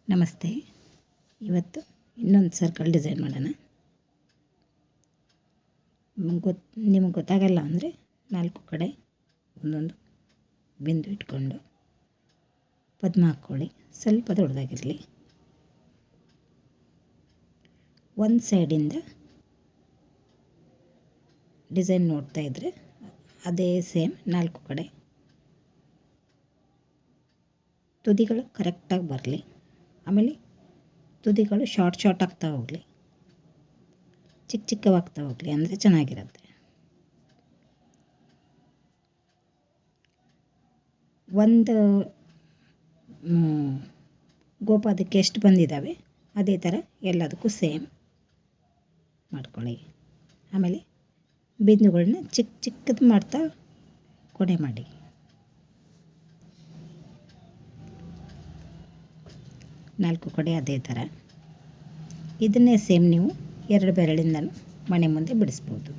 ನಮಸ್ತೆ. ಇವತ್ತು ಇನ್ನೊಂದು ಸರ್ಕಲ್ ಡಿಸೈನ್ ಮಾಡೋಣ. ನಿಮಗೆ ಗೊತ್ತಾಗಲ್ಲ ಅಂದರೆ 4 ಕಡೆ ಒಂದೊಂದು ಬಿಂದು ಇಟ್ಕೊಂಡು ಪದ್ಮ ಹಾಕ್ಕೊಳ್ಳಿ. ಸ್ವಲ್ಪ ದೊಡ್ಡದಾಗಿರಲಿ. ಒಂದು ಸೈಡಿಂದ ಡಿಸೈನ್ ನೋಡ್ತಾ ಇದ್ದರೆ ಅದೇ ಸೇಮ್ 4 ಕಡೆ ತುದಿಗಳು ಕರೆಕ್ಟಾಗಿ ಬರಲಿ. ಆಮೇಲೆ ತುದಿಗಳು ಶಾರ್ಟ್ ಆಗ್ತಾ ಹೋಗಲಿ, ಚಿಕ್ಕವಾಗ್ತಾ ಹೋಗಲಿ, ಅಂದರೆ ಚೆನ್ನಾಗಿರುತ್ತೆ. ಒಂದು ಗೋಪಾದಕ್ಕೆ ಎಷ್ಟು ಬಂದಿದ್ದಾವೆ ಅದೇ ಥರ ಎಲ್ಲದಕ್ಕೂ ಸೇಮ್ ಮಾಡ್ಕೊಳ್ಳಿ. ಆಮೇಲೆ ಬಿಂದುಗಳನ್ನ ಚಿಕ್ಕದು ಮಾಡ್ತಾ ಕೊನೆ ಮಾಡಿ. ನಾಲ್ಕು ಕಡೆ ಅದೇ ಥರ. ಇದನ್ನೇ ಸೇಮ್ ನೀವು 2 ಬೆರಳಿಂದನೂ ಮನೆ ಮುಂದೆ ಬಿಡಿಸ್ಬೋದು.